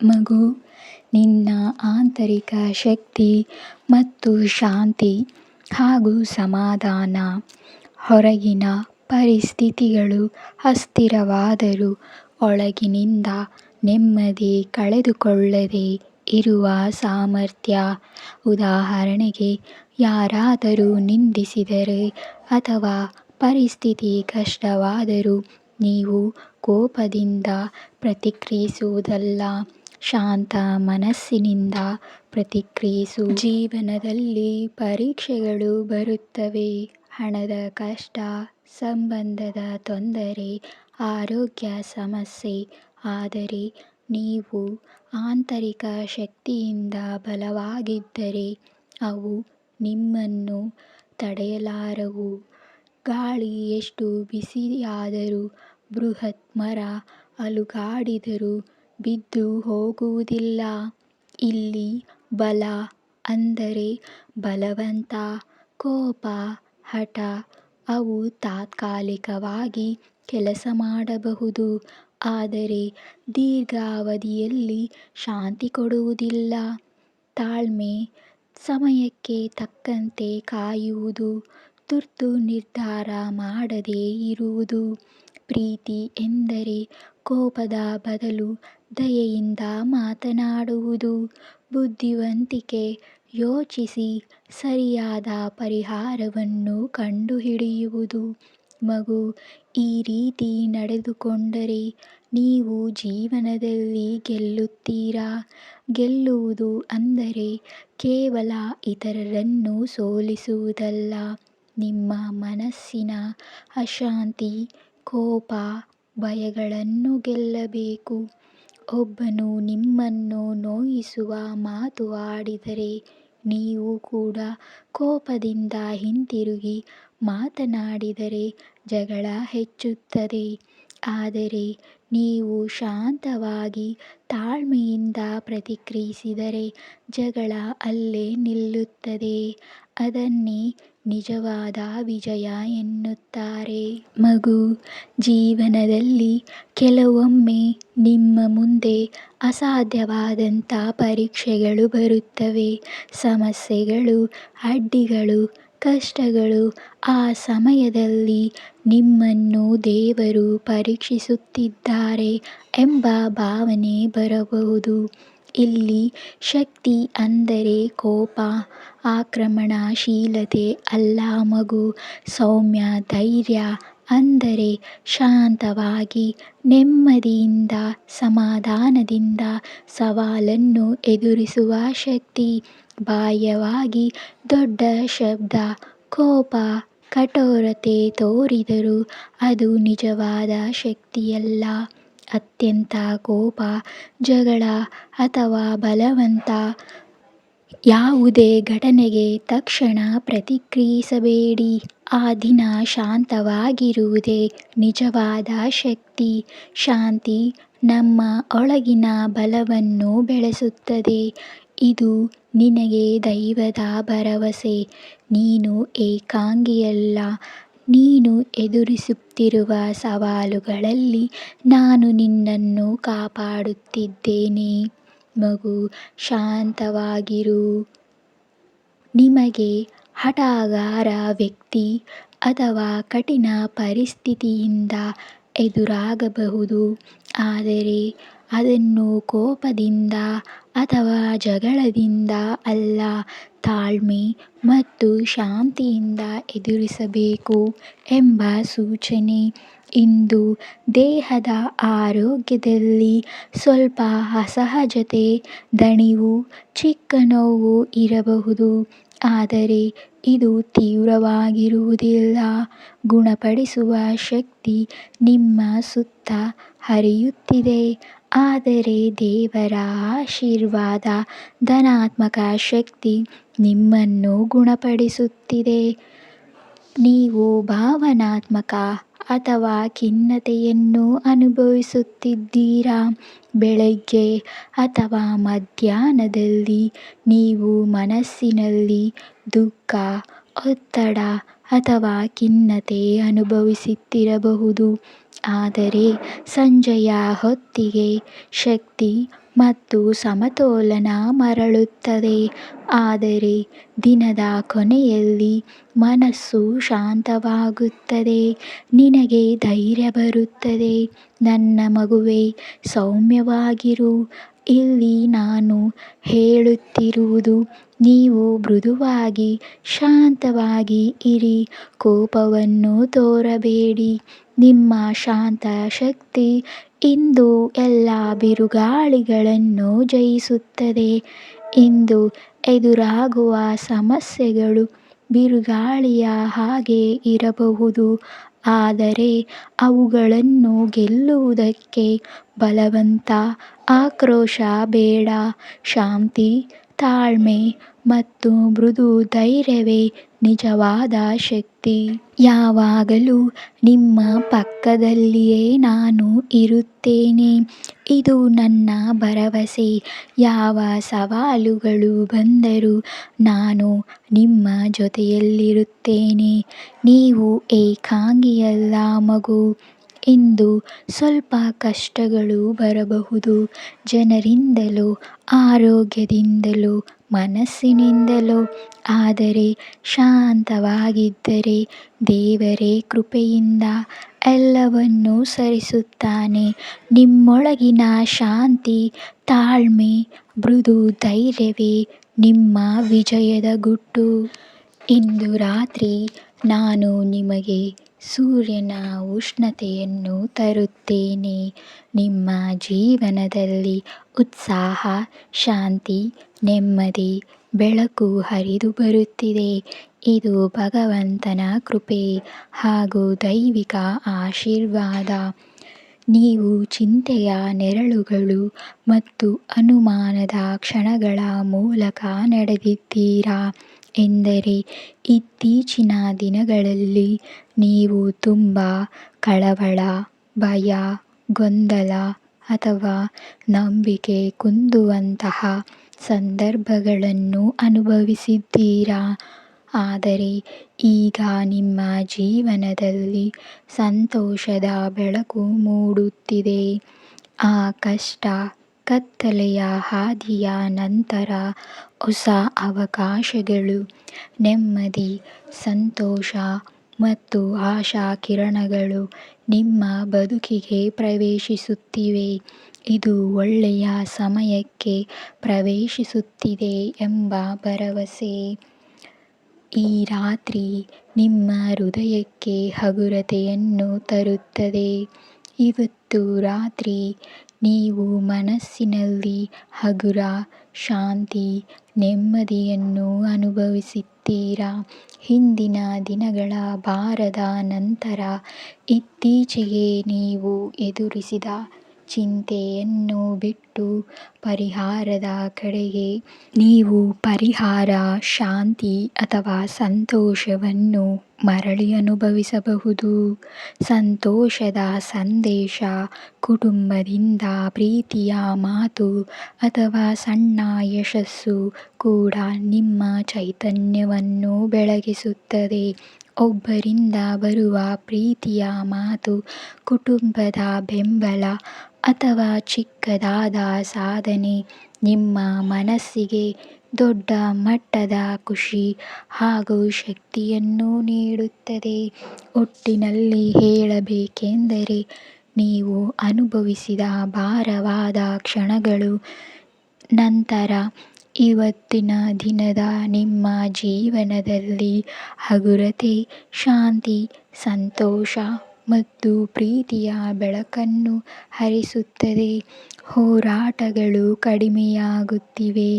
ಮಗು, ನಿನ್ನ ಆಂತರಿಕ ಶಕ್ತಿ ಮತ್ತು ಶಾಂತಿ ಹಾಗೂ ಸಮಾಧಾನ ಹೊರಗಿನ ಪರಿಸ್ಥಿತಿಗಳು ಅಸ್ಥಿರವಾದರೂ ಒಳಗಿನಿಂದ ನೆಮ್ಮದಿ ಕಳೆದುಕೊಳ್ಳದೆ ಇರುವ ಸಾಮರ್ಥ್ಯ. ಉದಾಹರಣೆಗೆ, ಯಾರಾದರೂ ನಿಂದಿಸಿದರೆ ಅಥವಾ ಪರಿಸ್ಥಿತಿ ಕಷ್ಟವಾದರೂ ನೀವು ಕೋಪದಿಂದ ಪ್ರತಿಕ್ರಿಯಿಸುವುದಲ್ಲ, ಶಾಂತ ಮನಸ್ಸಿನಿಂದ ಪ್ರತಿಕ್ರಿಯಿಸು. ಜೀವನದಲ್ಲಿ ಪರೀಕ್ಷೆಗಳು ಬರುತ್ತವೆ. ಹಣದ ಕಷ್ಟ, ಸಂಬಂಧದ ತೊಂದರೆ, ಆರೋಗ್ಯ ಸಮಸ್ಯೆ. ಆದರೆ ನೀವು ಆಂತರಿಕ ಶಕ್ತಿಯಿಂದ ಬಲವಾಗಿದ್ದರೆ ಅವು ನಿಮ್ಮನ್ನು ತಡೆಯಲಾರವು. ಗಾಳಿ ಎಷ್ಟು ಬಿಸಿಯಾದರೂ, ಬೃಹತ್ ಮರ ಅಲುಗಾಡಿದರೂ ಬಿದ್ದು ಹೋಗುವುದಿಲ್ಲ. ಇಲ್ಲಿ ಬಲ ಅಂದರೆ ಬಲವಂತ, ಕೋಪ, ಹಠ ಅವು ತಾತ್ಕಾಲಿಕವಾಗಿ ಕೆಲಸ ಮಾಡಬಹುದು, ಆದರೆ ದೀರ್ಘಾವಧಿಯಲ್ಲಿ ಶಾಂತಿ ಕೊಡುವುದಿಲ್ಲ. ತಾಳ್ಮೆ, ಸಮಯಕ್ಕೆ ತಕ್ಕಂತೆ ಕಾಯುವುದು, ತುರ್ತು ನಿರ್ಧಾರ ಮಾಡದೇ ಇರುವುದು. ಪ್ರೀತಿ ಎಂದರೆ ಕೋಪದ ಬದಲು ದಯೆಯಿಂದ ಮಾತನಾಡುವುದು. ಬುದ್ಧಿವಂತಿಕೆ, ಯೋಚಿಸಿ ಸರಿಯಾದ ಪರಿಹಾರವನ್ನು ಕಂಡುಹಿಡಿಯುವುದು. ಮಗು, ಈ ರೀತಿ ನಡೆದುಕೊಂಡರೆ ನೀವು ಜೀವನದಲ್ಲಿ ಗೆಲ್ಲುತ್ತೀರಾ. ಗೆಲ್ಲುವುದು ಅಂದರೆ ಕೇವಲ ಇತರರನ್ನು ಸೋಲಿಸುವುದಲ್ಲ, ನಿಮ್ಮ ಮನಸ್ಸಿನ ಅಶಾಂತಿ, ಕೋಪ, ಭಯಗಳನ್ನು ಗೆಲ್ಲಬೇಕು. ಒಬ್ಬನು ನಿಮ್ಮನ್ನು ನೋಯಿಸುವ ಮಾತು ಆಡಿದರೆ ನೀವು ಕೂಡ ಕೋಪದಿಂದ ಹಿಂತಿರುಗಿ ಮಾತನಾಡಿದರೆ ಜಗಳ ಹೆಚ್ಚುತ್ತದೆ. ಆದರೆ ನೀವು ಶಾಂತವಾಗಿ ತಾಳ್ಮೆಯಿಂದ ಪ್ರತಿಕ್ರಿಯಿಸಿದರೆ ಜಗಳ ಅಲ್ಲೇ ನಿಲ್ಲುತ್ತದೆ. ಅದನ್ನೇ ನಿಜವಾದ ವಿಜಯ ಎನ್ನುತ್ತಾರೆ. ಮಗು, ಜೀವನದಲ್ಲಿ ಕೆಲವೊಮ್ಮೆ ನಿಮ್ಮ ಮುಂದೆ ಅಸಾಧ್ಯವಾದಂಥ ಪರೀಕ್ಷೆಗಳು ಬರುತ್ತವೆ. ಸಮಸ್ಯೆಗಳು, ಅಡ್ಡಿಗಳು, ಕಷ್ಟಗಳು. ಆ ಸಮಯದಲ್ಲಿ ನಿಮ್ಮನ್ನು ದೇವರು ಪರೀಕ್ಷಿಸುತ್ತಿದ್ದಾರೆ ಎಂಬ ಭಾವನೆ ಬರಬಹುದು. ಇಲ್ಲಿ ಶಕ್ತಿ ಅಂದರೆ ಕೋಪ, ಆಕ್ರಮಣಶೀಲತೆ ಅಲ್ಲ ಮಗು. ಸೌಮ್ಯ ಧೈರ್ಯ ಅಂದರೆ ಶಾಂತವಾಗಿ, ನೆಮ್ಮದಿಯಿಂದ, ಸಮಾಧಾನದಿಂದ ಸವಾಲನ್ನು ಎದುರಿಸುವ ಶಕ್ತಿ. ಬಾಹ್ಯವಾಗಿ ದೊಡ್ಡ ಶಬ್ದ, ಕೋಪ, ಕಠೋರತೆ ತೋರಿದರೂ ಅದು ನಿಜವಾದ ಶಕ್ತಿಯಲ್ಲ. ಅತ್ಯಂತ ಕೋಪ, ಜಗಳ ಅಥವಾ ಬಲವಂತ. ಯಾವುದೇ ಘಟನೆಗೆ ತಕ್ಷಣ ಪ್ರತಿಕ್ರಿಯಿಸಬೇಡಿ. ಆ ದಿನ ಶಾಂತವಾಗಿರುವುದೇ ನಿಜವಾದ ಶಕ್ತಿ. ಶಾಂತಿ ನಮ್ಮ ಒಳಗಿನ ಬಲವನ್ನು ಬೆಳೆಸುತ್ತದೆ. ಇದು ನಿನಗೆ ದೈವದ ಭರವಸೆ. ನೀನು ಏಕಾಂಗಿಯಲ್ಲ. ನೀನು ಎದುರಿಸುತ್ತಿರುವ ಸವಾಲುಗಳಲ್ಲಿ ನಾನು ನಿನ್ನನ್ನು ಕಾಪಾಡುತ್ತಿದ್ದೇನೆ. ಮಗು, ಶಾಂತವಾಗಿರು. ನಿಮಗೆ ಹಠಗಾರ ವ್ಯಕ್ತಿ ಅಥವಾ ಕಠಿಣ ಪರಿಸ್ಥಿತಿಯಿಂದ ಎದುರಾಗಬಹುದು, ಆದರೆ ಅದನ್ನು ಕೋಪದಿಂದ ಅಥವಾ ಜಗಳದಿಂದ ಅಲ್ಲ, ತಾಳ್ಮೆ ಮತ್ತು ಶಾಂತಿಯಿಂದ ಎದುರಿಸಬೇಕು ಎಂಬ ಸೂಚನೆ. ಇಂದು ದೇಹದ ಆರೋಗ್ಯದಲ್ಲಿ ಸ್ವಲ್ಪ ಅಸಹಜತೆ, ದಣಿವು, ಚಿಕ್ಕ ನೋವು ಇರಬಹುದು, ಆದರೆ ಇದು ತೀವ್ರವಾಗಿರುವುದಿಲ್ಲ. ಗುಣಪಡಿಸುವ ಶಕ್ತಿ ನಿಮ್ಮ ಸುತ್ತ ಹರಿಯುತ್ತಿದೆ. ಆದರೆ ದೇವರ ಆಶೀರ್ವಾದ, ಧನಾತ್ಮಕ ಶಕ್ತಿ ನಿಮ್ಮನ್ನು ಗುಣಪಡಿಸುತ್ತಿದೆ. ನೀವು ಭಾವನಾತ್ಮಕ ಅಥವಾ ಖಿನ್ನತೆಯನ್ನು ಅನುಭವಿಸುತ್ತಿದ್ದೀರಾ. ಬೆಳಗ್ಗೆ ಅಥವಾ ಮಧ್ಯಾಹ್ನದಲ್ಲಿ ನೀವು ಮನಸ್ಸಿನಲ್ಲಿ ದುಃಖ, ಒತ್ತಡ ಅಥವಾ ಖಿನ್ನತೆ ಅನುಭವಿಸುತ್ತಿರಬಹುದು. ಆದರೆ ಸಂಜೆಯ ಹೊತ್ತಿಗೆ ಶಕ್ತಿ ಮತ್ತು ಸಮತೋಲನ ಮರಳುತ್ತದೆ. ಆದರೆ ದಿನದ ಕೊನೆಯಲ್ಲಿ ಮನಸ್ಸು ಶಾಂತವಾಗುತ್ತದೆ. ನಿನಗೆ ಧೈರ್ಯ ಬರುತ್ತದೆ. ನನ್ನ ಮಗುವೇ, ಸೌಮ್ಯವಾಗಿರು. ಇಲ್ಲಿ ನಾನು ಹೇಳುತ್ತಿರುವುದು, ನೀವು ಮೃದುವಾಗಿ ಶಾಂತವಾಗಿ ಇರಿ. ಕೋಪವನ್ನು ತೋರಬೇಡಿ. ನಿಮ್ಮ ಶಾಂತ ಶಕ್ತಿ ಇಂದು ಎಲ್ಲ ಬಿರುಗಾಳಿಗಳನ್ನು ಜಯಿಸುತ್ತದೆ. ಇಂದು ಎದುರಾಗುವ ಸಮಸ್ಯೆಗಳು ಬಿರುಗಾಳಿಯ ಹಾಗೆ ಇರಬಹುದು, ಆದರೆ ಅವುಗಳನ್ನು ಗೆಲ್ಲುವುದಕ್ಕೆ ಬಲವಂತ ಆಕ್ರೋಶ ಬೇಡ. ಶಾಂತಿ, ತಾಳ್ಮೆ ಮತ್ತು ಮೃದು ಧೈರ್ಯವೇ ನಿಜವಾದ ಶಕ್ತಿ. ಯಾವಾಗಲೂ ನಿಮ್ಮ ಪಕ್ಕದಲ್ಲಿಯೇ ನಾನು ಇರುತ್ತೇನೆ. ಇದು ನನ್ನ ಭರವಸೆ. ಯಾವ ಸವಾಲುಗಳು ಬಂದರೂ ನಾನು ನಿಮ್ಮ ಜೊತೆಯಲ್ಲಿರುತ್ತೇನೆ. ನೀವು ಏಕಾಂಗಿಯಲ್ಲ ಮಗು. ಇಂದು ಸ್ವಲ್ಪ ಕಷ್ಟಗಳು ಬರಬಹುದು. ಜನರಿಂದಲೋ, ಆರೋಗ್ಯದಿಂದಲೋ, ಮನಸ್ಸಿನಿಂದಲೋ. ಆದರೆ ಶಾಂತವಾಗಿದ್ದರೆ ದೇವರೇ ಕೃಪೆಯಿಂದ ಎಲ್ಲವನ್ನೂ ಸರಿಸುತ್ತಾನೆ. ನಿಮ್ಮೊಳಗಿನ ಶಾಂತಿ, ತಾಳ್ಮೆ, ಮೃದು ಧೈರ್ಯವೇ ನಿಮ್ಮ ವಿಜಯದ ಗುಟ್ಟು. ಇಂದು ರಾತ್ರಿ ನಾನು ನಿಮಗೆ ಸೂರ್ಯನ ಉಷ್ಣತೆಯನ್ನು ತರುತ್ತೇನೆ. ನಿಮ್ಮ ಜೀವನದಲ್ಲಿ ಉತ್ಸಾಹ, ಶಾಂತಿ, ನೆಮ್ಮದಿ, ಬೆಳಕು ಹರಿದು ಬರುತ್ತಿದೆ. ಇದು ಭಗವಂತನ ಕೃಪೆ ಹಾಗೂ ದೈವಿಕ ಆಶೀರ್ವಾದ. ನೀವು ಚಿಂತೆಯ ನೆರಳುಗಳು ಮತ್ತು ಅನುಮಾನದ ಕ್ಷಣಗಳ ಮೂಲಕ ನಡೆದಿದ್ದೀರಾ ಎಂದರೆ ಇತ್ತೀಚಿನ ದಿನಗಳಲ್ಲಿ ನೀವು ತುಂಬ ಕಳವಳ, ಭಯ, ಗೊಂದಲ ಅಥವಾ ನಂಬಿಕೆ ಕುಂದುವಂತಹ ಸಂದರ್ಭಗಳನ್ನು ಅನುಭವಿಸಿದ್ದೀರಾ. ಆದರೆ ಈಗ ನಿಮ್ಮ ಜೀವನದಲ್ಲಿ ಸಂತೋಷದ ಬೆಳಕು ಮೂಡುತ್ತಿದೆ. ಆ ಕಷ್ಟ, ಕತ್ತಲೆಯ ಹಾದಿಯ ನಂತರ ಹೊಸ ಅವಕಾಶಗಳು, ನೆಮ್ಮದಿ, ಸಂತೋಷ ಮತ್ತು ಆಶಾ ಕಿರಣಗಳು ನಿಮ್ಮ ಬದುಕಿಗೆ ಪ್ರವೇಶಿಸುತ್ತಿವೆ. ಇದು ಒಳ್ಳೆಯ ಸಮಯಕ್ಕೆ ಪ್ರವೇಶಿಸುತ್ತಿದೆ ಎಂಬ ಭರವಸೆ. ಈ ರಾತ್ರಿ ನಿಮ್ಮ ಹೃದಯಕ್ಕೆ ಹಗುರತೆಯನ್ನು ತರುತ್ತದೆ. ಇವತ್ತು ರಾತ್ರಿ ನೀವು ಮನಸ್ಸಿನಲ್ಲಿ ಹಗುರ, ಶಾಂತಿ, ನೆಮ್ಮದಿಯನ್ನು ಅನುಭವಿಸುತ್ತೀರಾ. ಹಿಂದಿನ ದಿನಗಳ ಭಾರದ ನಂತರ ಇತ್ತೀಚೆಗೆ ನೀವು ಎದುರಿಸಿದ ಚಿಂತೆಯನ್ನು ಬಿಟ್ಟು ಪರಿಹಾರದ ಕಡೆಗೆ ನೀವು ಪರಿಹಾರ, ಶಾಂತಿ ಅಥವಾ ಸಂತೋಷವನ್ನು ಮರಳಿ ಅನುಭವಿಸಬಹುದು. ಸಂತೋಷದ ಸಂದೇಶ, ಕುಟುಂಬದಿಂದ ಪ್ರೀತಿಯ ಮಾತು ಅಥವಾ ಸಣ್ಣ ಯಶಸ್ಸು ಕೂಡ ನಿಮ್ಮ ಚೈತನ್ಯವನ್ನು ಬೆಳಗಿಸುತ್ತದೆ. ಒಬ್ಬರಿಂದ ಬರುವ ಪ್ರೀತಿಯ ಮಾತು, ಕುಟುಂಬದ ಬೆಂಬಲ ಅಥವಾ ಚಿಕ್ಕದಾದ ಸಾಧನೆ ನಿಮ್ಮ ಮನಸ್ಸಿಗೆ ದೊಡ್ಡ ಮಟ್ಟದ ಖುಷಿ ಹಾಗೂ ಶಕ್ತಿಯನ್ನು ನೀಡುತ್ತದೆ. ಒಟ್ಟಿನಲ್ಲಿ ಹೇಳಬೇಕೆಂದರೆ, ನೀವು ಅನುಭವಿಸಿದ ಭಾರವಾದ ಕ್ಷಣಗಳು ನಂತರ ಇವತ್ತಿನ ದಿನದ ನಿಮ್ಮ ಜೀವನದಲ್ಲಿ ಹಗುರತೆ, ಶಾಂತಿ, ಸಂತೋಷ ಮತ್ತು ಪ್ರೀತಿಯ ಬೆಳಕನ್ನು ಹರಿಸುತ್ತದೆ. ಹೋರಾಟಗಳು ಕಡಿಮೆಯಾಗುತ್ತಿವೆ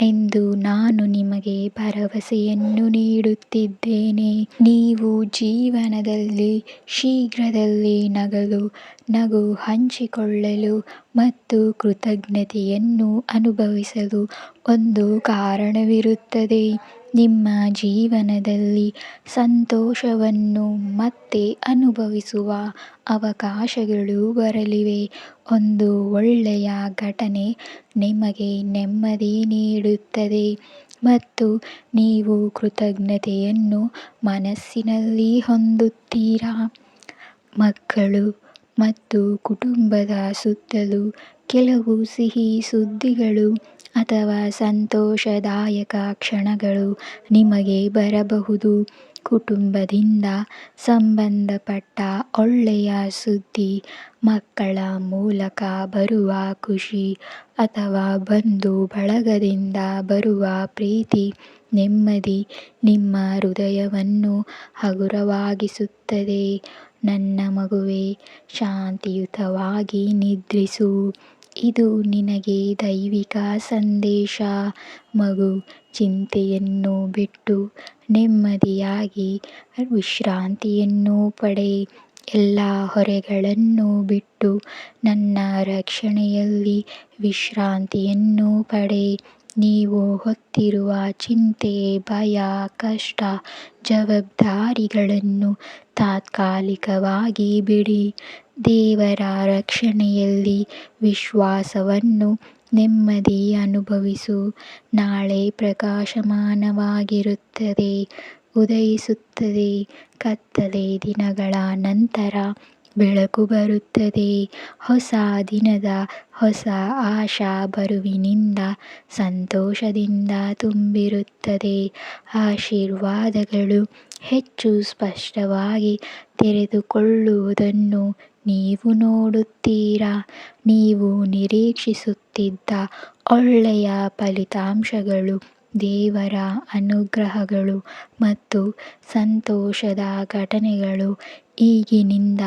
ಎಂದು ನಾನು ನಿಮಗೆ ಭರವಸೆಯನ್ನು ನೀಡುತ್ತಿದ್ದೇನೆ. ನೀವು ಜೀವನದಲ್ಲಿ ಶೀಘ್ರದಲ್ಲೇ ನಗಲು, ನಗು ಹಂಚಿಕೊಳ್ಳಲು ಮತ್ತು ಕೃತಜ್ಞತೆಯನ್ನು ಅನುಭವಿಸಲು ಒಂದು ಕಾರಣವಿರುತ್ತದೆ. ನಿಮ್ಮ ಜೀವನದಲ್ಲಿ ಸಂತೋಷವನ್ನು ಮತ್ತೆ ಅನುಭವಿಸುವ ಅವಕಾಶಗಳು ಬರಲಿವೆ. ಒಂದು ಒಳ್ಳೆಯ ಘಟನೆ ನಿಮಗೆ ನೆಮ್ಮದಿ ನೀಡುತ್ತದೆ ಮತ್ತು ನೀವು ಕೃತಜ್ಞತೆಯನ್ನು ಮನಸ್ಸಿನಲ್ಲಿ ಹೊಂದುತ್ತೀರಾ. ಮಕ್ಕಳು ಮತ್ತು ಕುಟುಂಬದ ಸುತ್ತಲೂ ಕೆಲವು ಸಿಹಿ ಸುದ್ದಿಗಳು ಅಥವಾ ಸಂತೋಷದಾಯಕ ಕ್ಷಣಗಳು ನಿಮಗೆ ಬರಬಹುದು. ಕುಟುಂಬದಿಂದ ಸಂಬಂಧಪಟ್ಟ ಒಳ್ಳೆಯ ಸುದ್ದಿ, ಮಕ್ಕಳ ಮೂಲಕ ಬರುವ ಖುಷಿ ಅಥವಾ ಬಂಧು ಬಳಗದಿಂದ ಬರುವ ಪ್ರೀತಿ, ನೆಮ್ಮದಿ ನಿಮ್ಮ ಹೃದಯವನ್ನು ಹಗುರವಾಗಿಸುತ್ತದೆ. ನನ್ನ ಮಗುವೇ, ಶಾಂತಿಯುತವಾಗಿ ನಿದ್ರಿಸು. ಇದು ನಿನಗೆ ದೈವಿಕ ಸಂದೇಶ. ಮಗು, ಚಿಂತೆಯನ್ನು ಬಿಟ್ಟು ನೆಮ್ಮದಿಯಾಗಿ ವಿಶ್ರಾಂತಿಯನ್ನು ಪಡೆ. ಎಲ್ಲ ಹೊರೆಗಳನ್ನು ಬಿಟ್ಟು ನನ್ನ ರಕ್ಷಣೆಯಲ್ಲಿ ವಿಶ್ರಾಂತಿಯನ್ನು ಪಡೆ. ನೀವು ಹೊತ್ತಿರುವ ಚಿಂತೆ, ಭಯ, ಕಷ್ಟ, ಜವಾಬ್ದಾರಿಗಳನ್ನು ತಾತ್ಕಾಲಿಕವಾಗಿ ಬಿಡಿ. ದೇವರ ರಕ್ಷಣೆಯಲ್ಲಿ ವಿಶ್ವಾಸವನ್ನು ನೆಮ್ಮದಿ ಅನುಭವಿಸು. ನಾಳೆ ಪ್ರಕಾಶಮಾನವಾಗಿರುತ್ತದೆ, ಉದಯಿಸುತ್ತದೆ. ಕತ್ತಲೆ ದಿನಗಳ ನಂತರ ಬೆಳಕು ಬರುತ್ತದೆ. ಹೊಸ ದಿನದ ಹೊಸ ಆಶಾ ಬರುವಿನಿಂದ ಸಂತೋಷದಿಂದ ತುಂಬಿರುತ್ತದೆ. ಆಶೀರ್ವಾದಗಳು ಹೆಚ್ಚು ಸ್ಪಷ್ಟವಾಗಿ ತೆರೆದುಕೊಳ್ಳುವುದನ್ನು ನೀವು ನೋಡುತ್ತೀರಾ. ನೀವು ನಿರೀಕ್ಷಿಸುತ್ತಿದ್ದ ಒಳ್ಳೆಯ ಫಲಿತಾಂಶಗಳು, ದೇವರ ಅನುಗ್ರಹಗಳು ಮತ್ತು ಸಂತೋಷದ ಘಟನೆಗಳು ಈಗಿನಿಂದ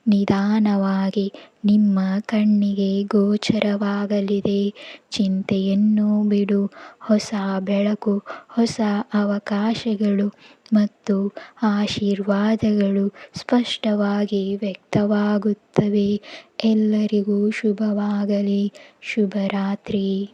ನಿಧಾನವಾಗಿ ನಿಮ್ಮ ಕಣ್ಣಿಗೆ ಗೋಚರವಾಗಲಿದೆ. ಚಿಂತೆಯನ್ನು ಬಿಡು. ಹೊಸ ಬೆಳಕು, ಹೊಸ ಅವಕಾಶಗಳು ಮತ್ತು ಆಶೀರ್ವಾದಗಳು ಸ್ಪಷ್ಟವಾಗಿ ವ್ಯಕ್ತವಾಗುತ್ತವೆ. ಎಲ್ಲರಿಗೂ ಶುಭವಾಗಲಿ. ಶುಭರಾತ್ರಿ.